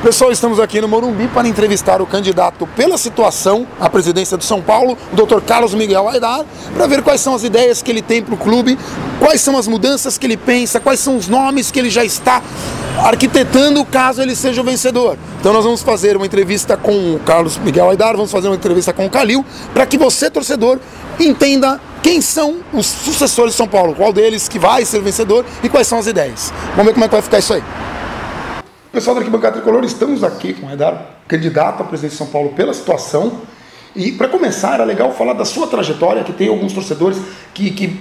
Pessoal, estamos aqui no Morumbi para entrevistar o candidato pela situação à presidência do São Paulo, o Dr. Carlos Miguel Aidar, para ver quais são as ideias que ele tem para o clube, quais são as mudanças que ele pensa, quais são os nomes que ele já está arquitetando caso ele seja o vencedor. Então nós vamos fazer uma entrevista com o Carlos Miguel Aidar, vamos fazer uma entrevista com o Calil, para que você, torcedor, entenda quem são os sucessores de São Paulo, qual deles que vai ser o vencedor e quais são as ideias. Vamos ver como é que vai ficar isso aí. Pessoal da Arquibancada Tricolor, estamos aqui com o Aidar, candidato à presidência de São Paulo pela situação. E para começar, era legal falar da sua trajetória, que tem alguns torcedores que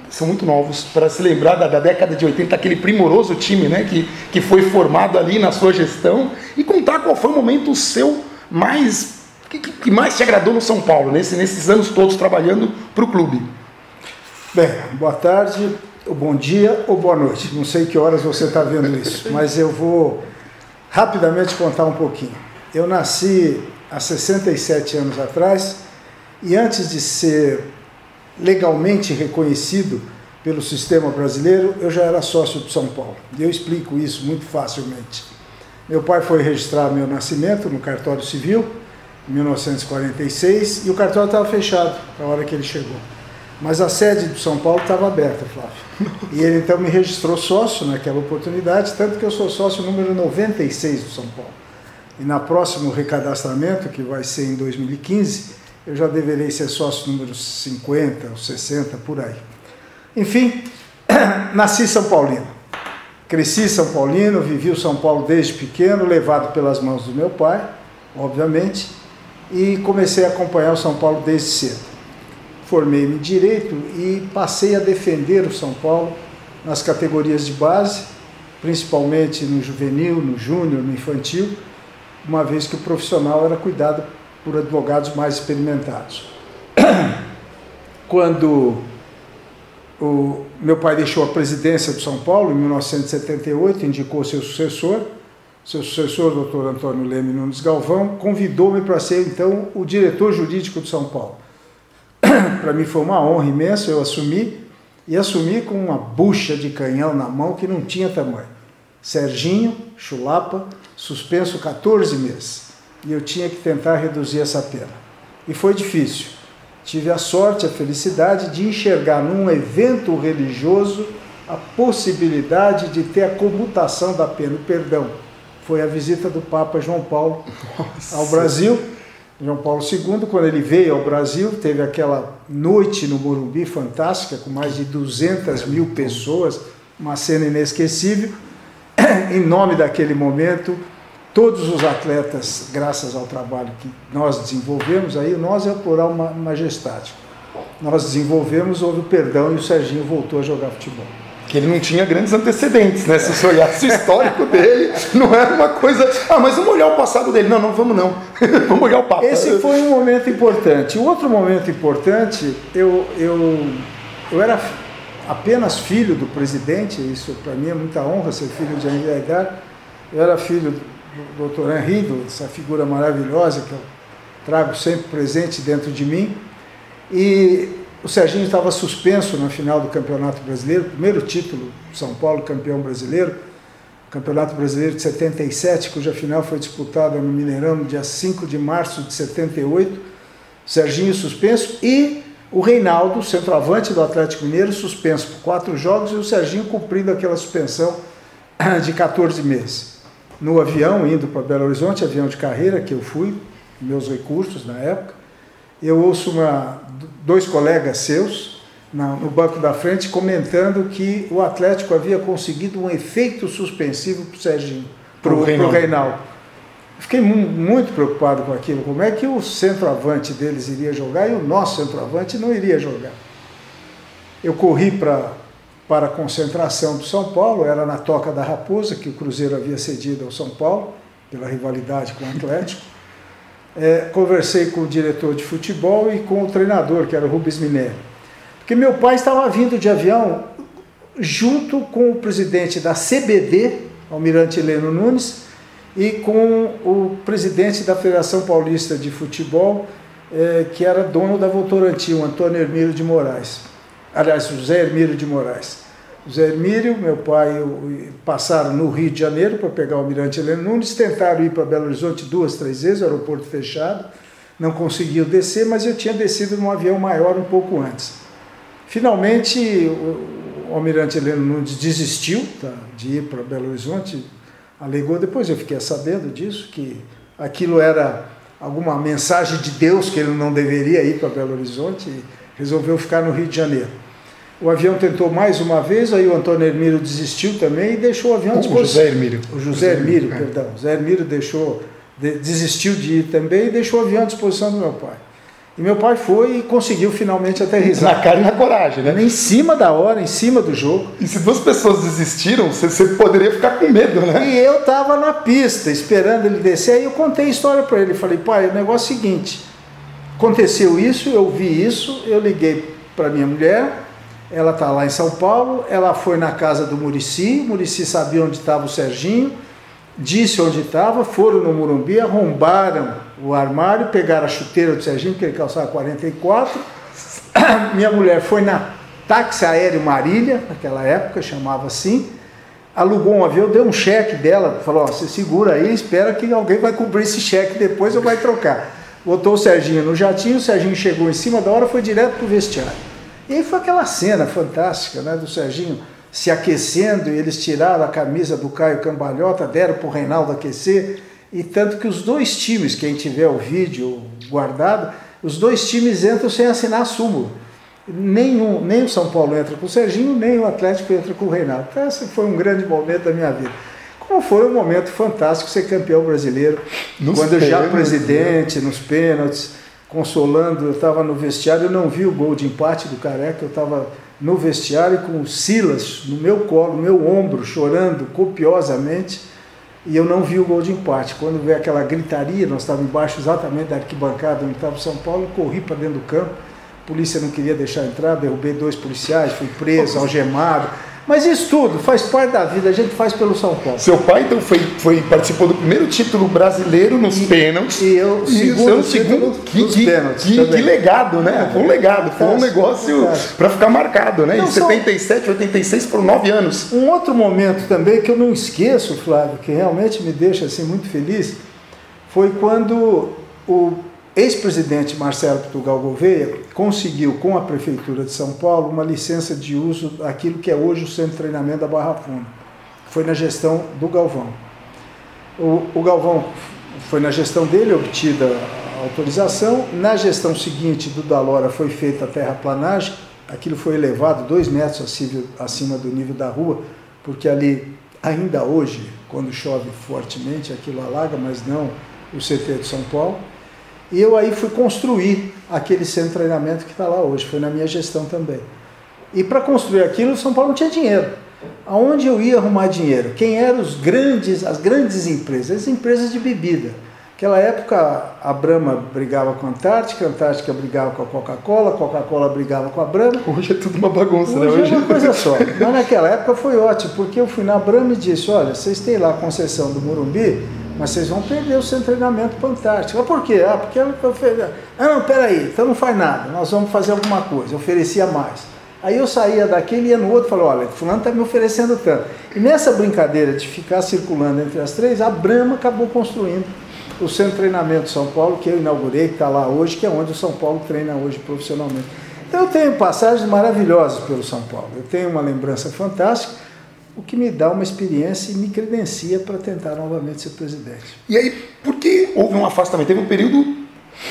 são muito novos, para se lembrar da década de 80, aquele primoroso time, né, que foi formado ali na sua gestão, e contar qual foi o momento seu que mais te agradou no São Paulo, nesses anos todos trabalhando para o clube. Bem, boa tarde, ou bom dia ou boa noite. Não sei que horas você está vendo isso, mas eu vou rapidamente contar um pouquinho. Eu nasci há 67 anos atrás e antes de ser legalmente reconhecido pelo sistema brasileiro, eu já era sócio do São Paulo. E eu explico isso muito facilmente. Meu pai foi registrar meu nascimento no cartório civil, em 1946, e o cartório estava fechado na hora que ele chegou. Mas a sede do São Paulo estava aberta, Flávio. E ele então me registrou sócio naquela oportunidade, tanto que eu sou sócio número 96 do São Paulo. E na próximo recadastramento, que vai ser em 2015, eu já deverei ser sócio número 50 ou 60, por aí. Enfim, nasci São Paulino. Cresci São Paulino, vivi o São Paulo desde pequeno, levado pelas mãos do meu pai, obviamente, e comecei a acompanhar o São Paulo desde cedo. Formei-me em Direito e passei a defender o São Paulo nas categorias de base, principalmente no juvenil, no júnior, no infantil, uma vez que o profissional era cuidado por advogados mais experimentados. Quando o meu pai deixou a presidência do São Paulo, em 1978, indicou seu sucessor, o Dr. Antônio Leme Nunes Galvão, convidou-me para ser, então, o diretor jurídico do São Paulo. Para mim foi uma honra imensa, eu assumi com uma bucha de canhão na mão que não tinha tamanho. Serginho, chulapa, suspenso 14 meses. E eu tinha que tentar reduzir essa pena. E foi difícil. Tive a sorte, a felicidade de enxergar num evento religioso a possibilidade de ter a comutação da pena, o perdão. Foi a visita do Papa João Paulo ao Brasil. João Paulo II, quando ele veio ao Brasil, teve aquela noite no Morumbi fantástica, com mais de 200 mil pessoas, uma cena inesquecível. Em nome daquele momento, todos os atletas, graças ao trabalho que nós desenvolvemos, aí nós é o plural majestade, nós desenvolvemos, houve o perdão e o Serginho voltou a jogar futebol. Que ele não tinha grandes antecedentes, né? Se você olhasse o histórico dele, não era uma coisa... mas vamos olhar o passado dele. Não, vamos não. Vamos olhar o Papa. Esse foi um momento importante. O outro momento importante, eu era apenas filho do presidente, isso para mim é muita honra ser filho de Henri Aidar. Eu era filho do Dr. Henri, essa figura maravilhosa que eu trago sempre presente dentro de mim. E o Serginho estava suspenso na final do Campeonato Brasileiro, primeiro título de São Paulo, campeão brasileiro, Campeonato Brasileiro de 77, cuja final foi disputada no Mineirão no dia 5 de março de 78, Serginho suspenso e o Reinaldo, centroavante do Atlético Mineiro, suspenso por 4 jogos e o Serginho cumprindo aquela suspensão de 14 meses. No avião, indo para Belo Horizonte, avião de carreira, que eu fui, meus recursos na época, eu ouço dois colegas seus no banco da frente comentando que o Atlético havia conseguido um efeito suspensivo para o Serginho, para o Reinaldo. Fiquei muito preocupado com aquilo, como é que o centroavante deles iria jogar e o nosso centroavante não iria jogar. Eu corri para a concentração do São Paulo, era na Toca da Raposa, que o Cruzeiro havia cedido ao São Paulo, pela rivalidade com o Atlético. Conversei com o diretor de futebol e com o treinador, que era o Rubens Minelli. Porque meu pai estava vindo de avião junto com o presidente da CBD, Almirante Heleno Nunes, e com o presidente da Federação Paulista de Futebol, que era dono da Votorantim, o Antônio Hermílio de Moraes. Aliás, José Hermílio de Moraes. Zé Hermílio, meu pai passaram no Rio de Janeiro para pegar o Almirante Heleno Nunes, tentaram ir para Belo Horizonte 2, 3 vezes, o aeroporto fechado, não conseguiu descer, mas eu tinha descido num avião maior um pouco antes. Finalmente, o Almirante Heleno Nunes desistiu de ir para Belo Horizonte, alegou, depois eu fiquei sabendo disso, que aquilo era alguma mensagem de Deus, que ele não deveria ir para Belo Horizonte, e resolveu ficar no Rio de Janeiro. O avião tentou mais uma vez, aí o Antônio Hermílio desistiu também e deixou o avião à disposição. O José Hermílio, perdão. O José Hermílio desistiu de ir também e deixou o avião à disposição do meu pai. E meu pai foi e conseguiu finalmente aterrissar. Na cara e na coragem, né? Em cima da hora, em cima do jogo. E se duas pessoas desistiram, você poderia ficar com medo, né? E eu estava na pista, esperando ele descer, aí eu contei a história para ele. Falei, pai, o negócio é o seguinte, aconteceu isso, eu vi isso, eu liguei para minha mulher, ela está lá em São Paulo, ela foi na casa do Muricy, o Muricy sabia onde estava o Serginho, disse onde estava, foram no Morumbi, arrombaram o armário, pegaram a chuteira do Serginho, que ele calçava 44, minha mulher foi na táxi aéreo Marília, naquela época, chamava assim, alugou um avião, deu um cheque dela, falou, você segura aí, espera que alguém vai cobrir esse cheque depois ou vai trocar. Botou o Serginho no jatinho, o Serginho chegou em cima da hora, foi direto para o vestiário. E aí foi aquela cena fantástica, né, do Serginho se aquecendo, e eles tiraram a camisa do Caio Cambalhota, deram para o Reinaldo aquecer, e tanto que os dois times, quem tiver o vídeo guardado, os dois times entram sem assinar súmula. Nem o São Paulo entra com o Serginho, nem o Atlético entra com o Reinaldo. Então esse foi um grande momento da minha vida. Como foi um momento fantástico ser campeão brasileiro, quando eu já presidente, nos pênaltis, consolando, eu estava no vestiário, eu não vi o gol de empate do Careca, eu estava no vestiário com o Silas no meu colo, no meu ombro, chorando copiosamente, e eu não vi o gol de empate. Quando veio aquela gritaria, nós estávamos embaixo exatamente da arquibancada onde estava o São Paulo, eu corri para dentro do campo, a polícia não queria deixar entrar, derrubei 2 policiais, fui preso, algemado. Mas isso tudo faz parte da vida, a gente faz pelo São Paulo. Seu pai então participou do primeiro título brasileiro nos pênaltis. E eu, segundo pênaltis. Que legado, né? Foi um legado, foi um negócio para ficar marcado, né? Em 77, 86 foram 9 anos. Um outro momento também que eu não esqueço, Flávio, que realmente me deixa assim muito feliz, foi quando o ex-presidente Marcelo Portugal Gouveia conseguiu, com a Prefeitura de São Paulo, uma licença de uso daquilo que é hoje o Centro de Treinamento da Barra Funda. Foi na gestão do Galvão. O Galvão foi na gestão dele, obtida a autorização. Na gestão seguinte do Dalora foi feita a terraplanagem, aquilo foi elevado 2 metros acima do nível da rua, porque ali, ainda hoje, quando chove fortemente, aquilo alaga, mas não o CT de São Paulo. E eu aí fui construir aquele centro de treinamento que está lá hoje, foi na minha gestão também. E para construir aquilo, São Paulo não tinha dinheiro. Aonde eu ia arrumar dinheiro? Quem eram as grandes empresas? As empresas de bebida. Naquela época, a Brahma brigava com a Antártica brigava com a Coca-Cola, a Coca-Cola brigava com a Brahma. Hoje é tudo uma bagunça, né? Hoje é uma coisa só. Mas naquela época foi ótimo, porque eu fui na Brahma e disse, olha, vocês têm lá a concessão do Morumbi, mas vocês vão perder o seu treinamento para a Antártica. Por quê? Porque ela oferece. Não, peraí, então não faz nada, nós vamos fazer alguma coisa. Eu oferecia mais. Aí eu saía daquele e ia no outro e falava, olha, fulano está me oferecendo tanto. E nessa brincadeira de ficar circulando entre as três, a Brahma acabou construindo o Centro de Treinamento de São Paulo, que eu inaugurei, que está lá hoje, que é onde o São Paulo treina hoje profissionalmente. Então eu tenho passagens maravilhosas pelo São Paulo. Eu tenho uma lembrança fantástica, o que me dá uma experiência e me credencia para tentar novamente ser presidente. E aí, por que houve um afastamento? Teve um período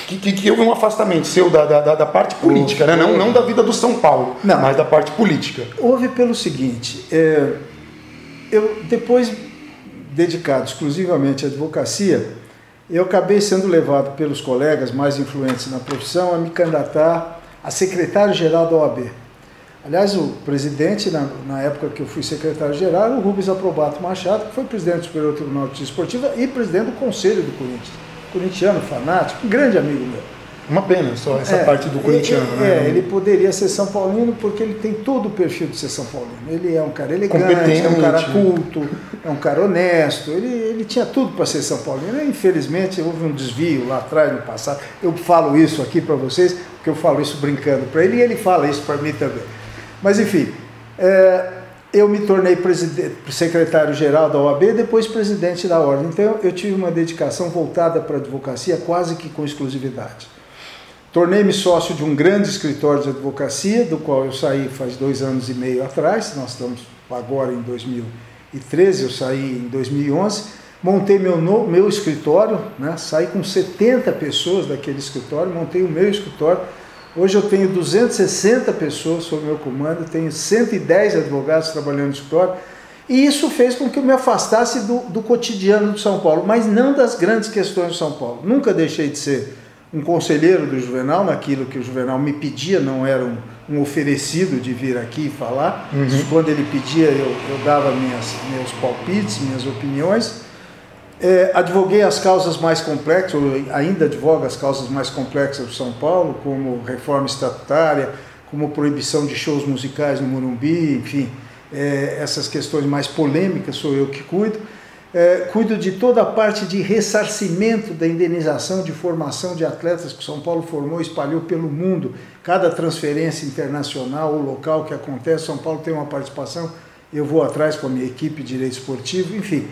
que houve um afastamento seu da parte política, né? Não da vida do São Paulo, mas da parte política. Houve pelo seguinte, eu depois, dedicado exclusivamente à advocacia, eu acabei sendo levado pelos colegas mais influentes na profissão a me candidatar a secretário-geral da OAB. Aliás, o presidente, na época que eu fui secretário-geral, era o Rubens Aprobato Machado, que foi presidente do Superior Tribunal de Justiça Esportiva e presidente do Conselho do Corinthians. Corintiano, fanático, um grande amigo meu. Uma pena só essa parte do corintiano. Ele poderia ser São Paulino porque ele tem todo o perfil de ser São Paulino. Ele é um cara elegante, é um cara culto, é um cara honesto, ele tinha tudo para ser São Paulino. Infelizmente, houve um desvio lá atrás, no passado. Eu falo isso aqui para vocês, porque eu falo isso brincando para ele e ele fala isso para mim também. Mas, enfim, eu me tornei secretário-geral da OAB, depois presidente da Ordem. Então eu tive uma dedicação voltada para a advocacia quase que com exclusividade. Tornei-me sócio de um grande escritório de advocacia, do qual eu saí faz 2 anos e meio atrás, nós estamos agora em 2013, eu saí em 2011, montei meu escritório, né? Saí com 70 pessoas daquele escritório, montei o meu escritório. Hoje eu tenho 260 pessoas sob meu comando, tenho 110 advogados trabalhando no escritório, e isso fez com que eu me afastasse do cotidiano de São Paulo, mas não das grandes questões de São Paulo. Nunca deixei de ser um conselheiro do Juvenal, naquilo que o Juvenal me pedia, não era um oferecido de vir aqui falar. Quando ele pedia, eu dava meus palpites, minhas opiniões. Advoguei as causas mais complexas, ou ainda advogo as causas mais complexas do São Paulo, como reforma estatutária, como proibição de shows musicais no Morumbi, enfim, essas questões mais polêmicas sou eu que cuido. Cuido de toda a parte de ressarcimento da indenização de formação de atletas que o São Paulo formou e espalhou pelo mundo. Cada transferência internacional ou local que acontece, São Paulo tem uma participação, eu vou atrás com a minha equipe de direito esportivo, enfim.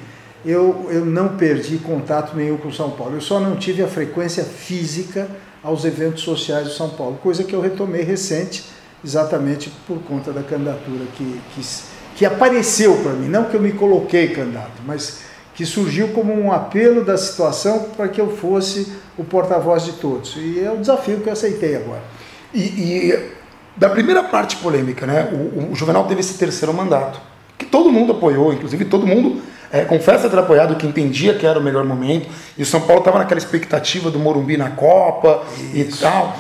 Eu não perdi contato nenhum com o São Paulo, eu só não tive a frequência física aos eventos sociais do São Paulo, coisa que eu retomei recente, exatamente por conta da candidatura que apareceu para mim, não que eu me coloquei candidato, mas que surgiu como um apelo da situação para que eu fosse o porta-voz de todos. E é o desafio que eu aceitei agora. E da primeira parte polêmica, né, o Juvenal teve esse 3º mandato, que todo mundo apoiou, inclusive todo mundo confessa ter apoiado, que entendia que era o melhor momento, e o São Paulo estava naquela expectativa do Morumbi na Copa e tal.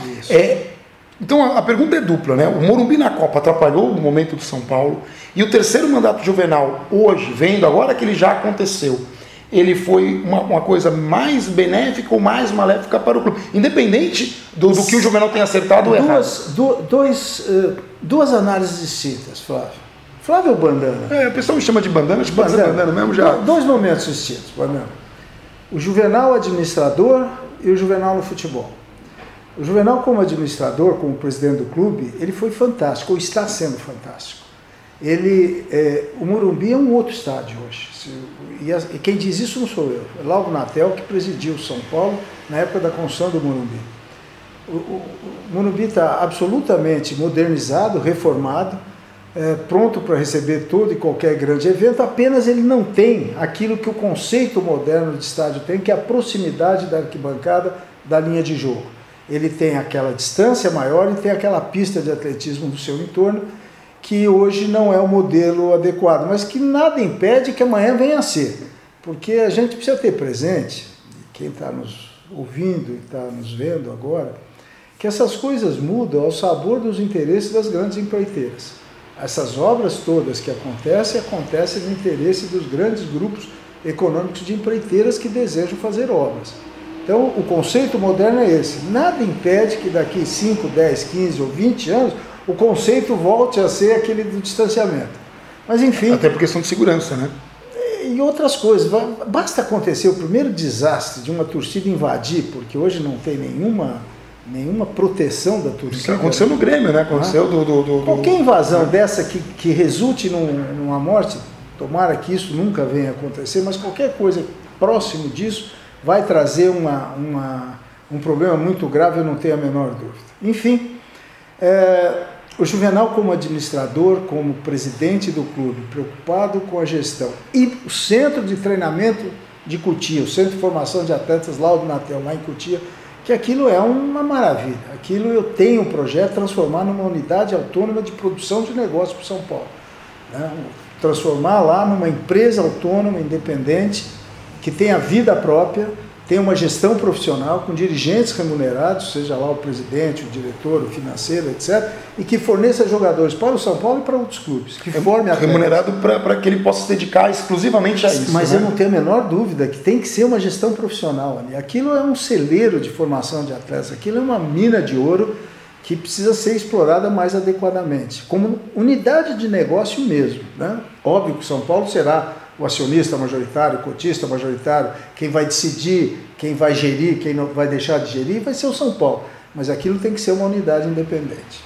Então a pergunta é dupla, né? O Morumbi na Copa atrapalhou o momento do São Paulo, e o 3º mandato Juvenal, hoje, vendo agora que ele já aconteceu, ele foi uma coisa mais benéfica ou mais maléfica para o clube, independente do que o Juvenal tenha acertado ou errado. Duas análises distintas, Flávio. Flávio ou Bandana? O pessoal me chama de Bandana, acho que pode ser Bandana mesmo já. 2 momentos distintos, Bandana. O Juvenal administrador e o Juvenal no futebol. O Juvenal como administrador, como presidente do clube, ele foi fantástico, ou está sendo fantástico. O Morumbi é um outro estádio hoje. E quem diz isso não sou eu. É Lauro Natel, que presidiu o São Paulo na época da construção do Morumbi. O Morumbi está absolutamente modernizado, reformado, pronto para receber todo e qualquer grande evento, apenas ele não tem aquilo que o conceito moderno de estádio tem, que é a proximidade da arquibancada da linha de jogo. Ele tem aquela distância maior e tem aquela pista de atletismo no seu entorno, que hoje não é o modelo adequado, mas que nada impede que amanhã venha a ser. Porque a gente precisa ter presente, quem está nos ouvindo e está nos vendo agora, que essas coisas mudam ao sabor dos interesses das grandes empreiteiras. Essas obras todas que acontecem no interesse dos grandes grupos econômicos de empreiteiras que desejam fazer obras. Então, o conceito moderno é esse. Nada impede que daqui 5, 10, 15 ou 20 anos o conceito volte a ser aquele do distanciamento. Mas, enfim... Até por questão de segurança, né? E outras coisas. Basta acontecer o primeiro desastre de uma torcida invadir, porque hoje não tem nenhuma proteção da torcida. Aconteceu no Grêmio, né? Aconteceu Qualquer invasão dessa que resulte numa morte, tomara que isso nunca venha a acontecer, mas qualquer coisa próximo disso vai trazer um problema muito grave, eu não tenho a menor dúvida. Enfim, o Juvenal como administrador, como presidente do clube, preocupado com a gestão, e o centro de treinamento de Cotia, o centro de formação de atletas Lauro Natel, lá em Cotia, que aquilo é uma maravilha. Aquilo eu tenho um projeto de transformar numa unidade autônoma de produção de negócios para São Paulo. Né? Transformar lá numa empresa autônoma, independente, que tenha vida própria, tenha uma gestão profissional, com dirigentes remunerados, seja lá o presidente, o diretor, o financeiro, etc., e que forneça jogadores para o São Paulo e para outros clubes. Que forme remunerado para que ele possa se dedicar exclusivamente a isso. Mas eu não tenho a menor dúvida que tem que ser uma gestão profissional ali. Aquilo é um celeiro de formação de atletas, aquilo é uma mina de ouro que precisa ser explorada mais adequadamente, como unidade de negócio mesmo. Né? Óbvio que o São Paulo será o acionista majoritário, o cotista majoritário, quem vai decidir, quem vai gerir, quem não vai deixar de gerir, vai ser o São Paulo. Mas aquilo tem que ser uma unidade independente.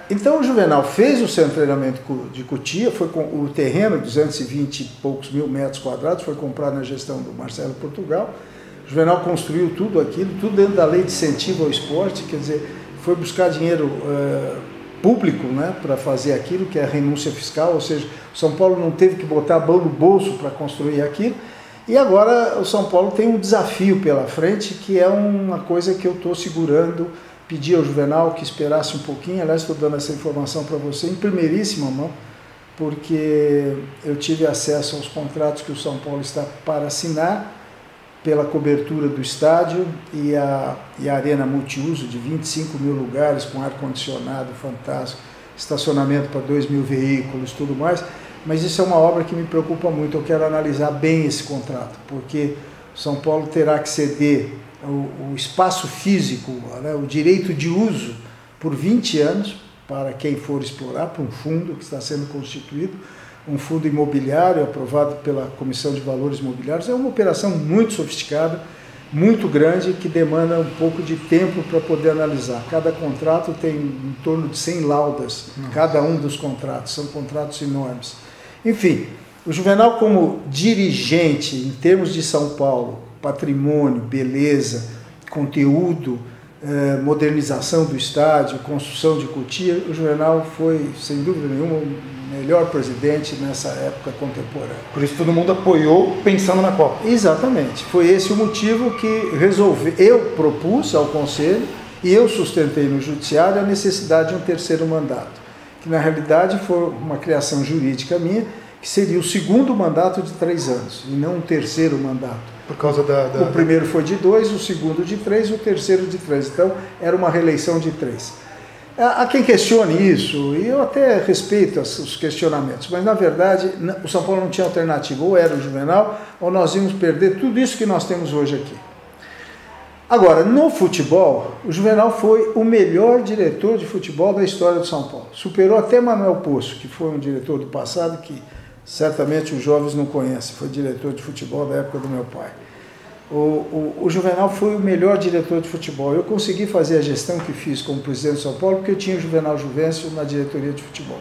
Então o Juvenal fez o centro de treinamento de Cotia, foi com o terreno, 220 e poucos mil metros quadrados, foi comprado na gestão do Marcelo Portugal. O Juvenal construiu tudo aquilo, tudo dentro da lei de incentivo ao esporte, quer dizer, foi buscar dinheiro público, né, para fazer aquilo, que é a renúncia fiscal, ou seja, o São Paulo não teve que botar a mão no bolso para construir aquilo. E agora o São Paulo tem um desafio pela frente, que é uma coisa que eu estou segurando. Pedi ao Juvenal que esperasse um pouquinho, aliás, estou dando essa informação para você em primeiríssima mão, porque eu tive acesso aos contratos que o São Paulo está para assinar pela cobertura do estádio e a arena multiuso de 25 mil lugares, com ar-condicionado fantástico, estacionamento para 2.000 veículos, tudo mais. Mas isso é uma obra que me preocupa muito, eu quero analisar bem esse contrato, porque o São Paulo terá que ceder o espaço físico, né, o direito de uso por 20 anos para quem for explorar, para um fundo que está sendo constituído, um fundo imobiliário aprovado pela Comissão de Valores Imobiliários. É uma operação muito sofisticada, muito grande, que demanda um pouco de tempo para poder analisar. Cada contrato tem em torno de 100 laudas, cada um dos contratos, são contratos enormes. Enfim, o Juvenal como dirigente, em termos de São Paulo, patrimônio, beleza, conteúdo, modernização do estádio, construção de Cotia, o Juvenal foi, sem dúvida nenhuma, o melhor presidente nessa época contemporânea. Por isso todo mundo apoiou pensando na Copa. Exatamente. Foi esse o motivo que eu propus ao Conselho e eu sustentei no Judiciário a necessidade de um terceiro mandato, que na realidade foi uma criação jurídica minha, que seria o segundo mandato de 3 anos, e não um terceiro mandato. Por causa O primeiro foi de 2, o segundo de 3, o terceiro de 3. Então, era uma reeleição de 3. Há quem questione isso, e eu até respeito os questionamentos, mas, na verdade, o São Paulo não tinha alternativa. Ou era o Juvenal, ou nós íamos perder tudo isso que nós temos hoje aqui. Agora, no futebol, o Juvenal foi o melhor diretor de futebol da história do São Paulo. Superou até Manuel Poço, que foi um diretor do passado que certamente os jovens não conhecem, foi diretor de futebol da época do meu pai. O Juvenal foi o melhor diretor de futebol. Eu consegui fazer a gestão que fiz como presidente de São Paulo porque eu tinha o Juvenal Juvencio na diretoria de futebol.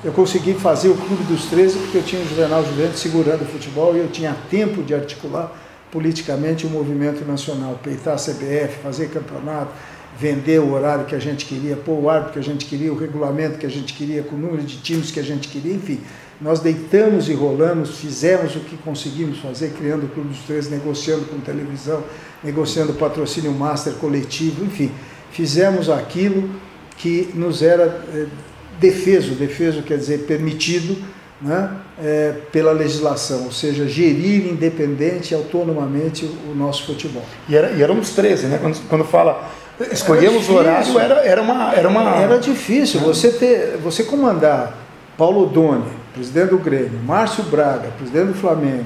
Eu consegui fazer o Clube dos 13 porque eu tinha o Juvenal Juvencio segurando o futebol e eu tinha tempo de articular politicamente o movimento nacional, peitar a CBF, fazer campeonato, vender o horário que a gente queria, pôr o árbitro que a gente queria, o regulamento que a gente queria, com o número de times que a gente queria, enfim. Nós deitamos e rolamos, fizemos o que conseguimos fazer, criando o Clube dos 13, negociando com televisão, negociando patrocínio master coletivo, enfim. Fizemos aquilo que nos era defeso quer dizer permitido, né, pela legislação, ou seja, gerir independente, autonomamente o nosso futebol. E éramos 13, né? Quando fala... Escolhemos o horário, era difícil. Você comandar Paulo Doni, presidente do Grêmio, Márcio Braga, presidente do Flamengo,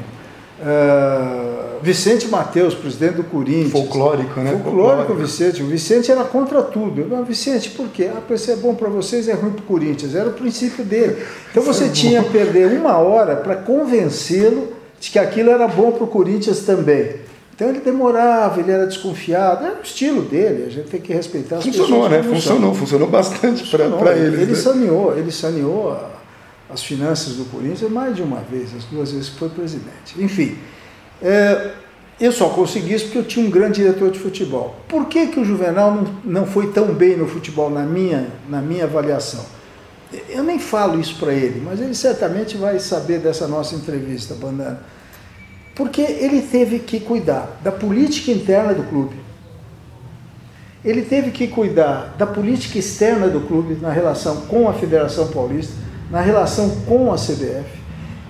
Vicente Mateus, presidente do Corinthians. Folclórico, né? Folclórico, Vicente. O Vicente era contra tudo. Eu, Vicente, por quê? Se é bom para vocês, é ruim para o Corinthians. Era o princípio dele. Então você tinha que perder 1 hora para convencê-lo de que aquilo era bom para o Corinthians também. Então ele demorava, ele era desconfiado, era o estilo dele, a gente tem que respeitar as pessoas. Funcionou, né? Funcionou bastante para eles. Ele saneou as finanças do Corinthians mais de uma vez, as 2 vezes que foi presidente. Enfim, eu só consegui isso porque eu tinha um grande diretor de futebol. Por que o Juvenal não foi tão bem no futebol, na minha avaliação? Eu nem falo isso para ele, mas ele certamente vai saber dessa nossa entrevista, Bandana. Porque ele teve que cuidar da política interna do clube, ele teve que cuidar da política externa do clube na relação com a Federação Paulista, na relação com a CBF,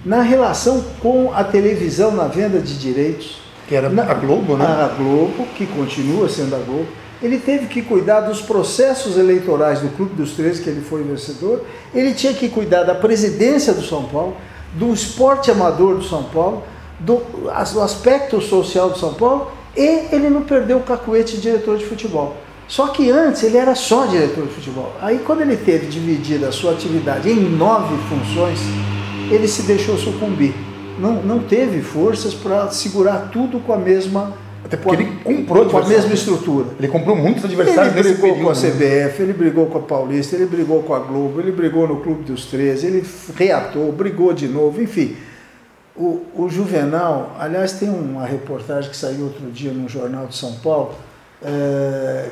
na relação com a televisão na venda de direitos. Que era a Globo, né? A Globo, que continua sendo a Globo. Ele teve que cuidar dos processos eleitorais do Clube dos 13, que ele foi vencedor. Ele tinha que cuidar da presidência do São Paulo, do esporte amador do São Paulo, do aspecto social do São Paulo, e ele não perdeu o cacuete de diretor de futebol. Só que antes ele era só diretor de futebol. Aí quando ele teve dividida a sua atividade em 9 funções, ele se deixou sucumbir. Não teve forças para segurar tudo com a mesma Até porque ele comprou com a mesma estrutura. Ele comprou muitos adversários nesse período. Ele brigou com a CBF, ele brigou com a Paulista, ele brigou com a Globo, ele brigou no Clube dos 13, ele reatou, brigou de novo, enfim. O Juvenal, aliás, tem uma reportagem que saiu outro dia no Jornal de São Paulo,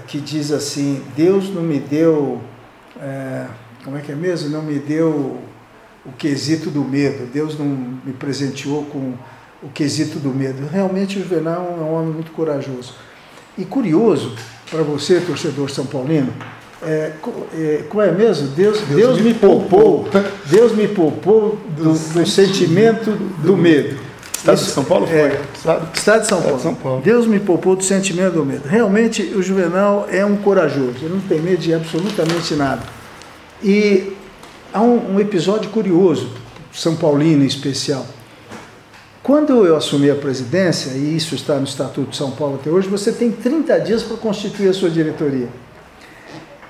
que diz assim, Deus não me deu, como é que é mesmo? Não me deu o quesito do medo, Deus não me presenteou com o quesito do medo. Realmente o Juvenal é um homem muito corajoso. E curioso, para você, torcedor são paulino, como é mesmo? Deus me poupou do sentimento do medo. Estado de São Paulo foi? Estado de São Paulo. Deus me poupou do sentimento do medo. Realmente o Juvenal é um corajoso, ele não tem medo de absolutamente nada. E há um episódio curioso, São Paulino em especial. Quando eu assumi a presidência, e isso está no Estatuto de São Paulo até hoje, você tem 30 dias para constituir a sua diretoria.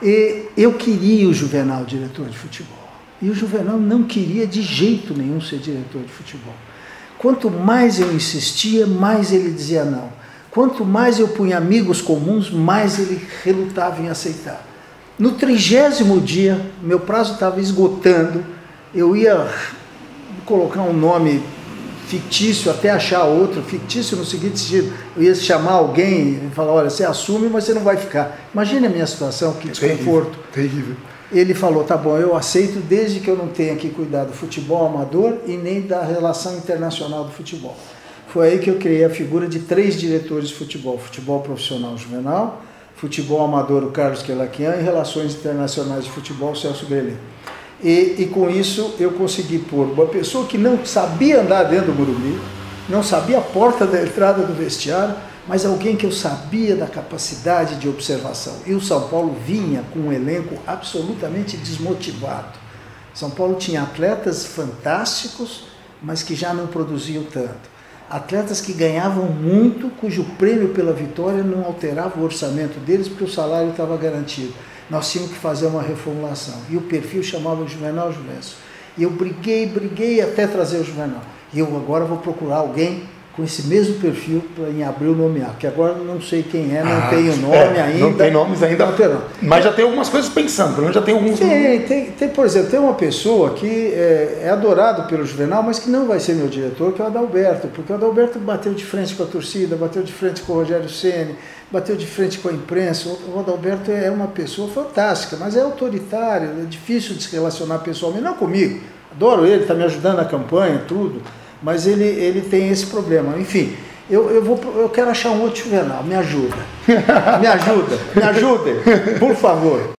E eu queria o Juvenal diretor de futebol. E o Juvenal não queria de jeito nenhum ser diretor de futebol. Quanto mais eu insistia, mais ele dizia não. Quanto mais eu punha amigos comuns, mais ele relutava em aceitar. No 30º dia, meu prazo estava esgotando, eu ia colocar um nome fictício até achar outro, fictício no seguinte sentido, eu ia chamar alguém e falar, olha, você assume, mas você não vai ficar. Imagine a minha situação, que desconforto. Terrível. Ele falou, tá bom, eu aceito desde que eu não tenha que cuidar do futebol amador e nem da relação internacional do futebol. Foi aí que eu criei a figura de 3 diretores de futebol, futebol profissional Juvenal, futebol amador o Carlos Quelaquian e relações internacionais de futebol o Celso Grelin. E com isso eu consegui pôr uma pessoa que não sabia andar dentro do Morumbi, não sabia a porta da entrada do vestiário, mas alguém que eu sabia da capacidade de observação. E o São Paulo vinha com um elenco absolutamente desmotivado. São Paulo tinha atletas fantásticos, mas que já não produziam tanto. Atletas que ganhavam muito, cujo prêmio pela vitória não alterava o orçamento deles, porque o salário estava garantido. Nós tínhamos que fazer uma reformulação. E o perfil chamava Juvenal Juvencio. E eu briguei até trazer o Juvenal. E eu agora vou procurar alguém com esse mesmo perfil para em abril nomear, que agora não sei quem é, não tenho nome ainda. Não tem nomes ainda, mas já tem algumas coisas pensando, pelo menos já tem alguns. Tem, por exemplo, tem uma pessoa que é adorado pelo Juvenal, mas que não vai ser meu diretor, que é o Adalberto, porque o Adalberto bateu de frente com a torcida, bateu de frente com o Rogério Ceni, bateu de frente com a imprensa. O Adalberto é uma pessoa fantástica, mas é autoritário, é difícil de se relacionar pessoalmente, não comigo. Adoro ele, está me ajudando na campanha, tudo. Mas ele tem esse problema. Enfim, eu quero achar um outro Juvenal. Me ajuda. Me ajudem, por favor.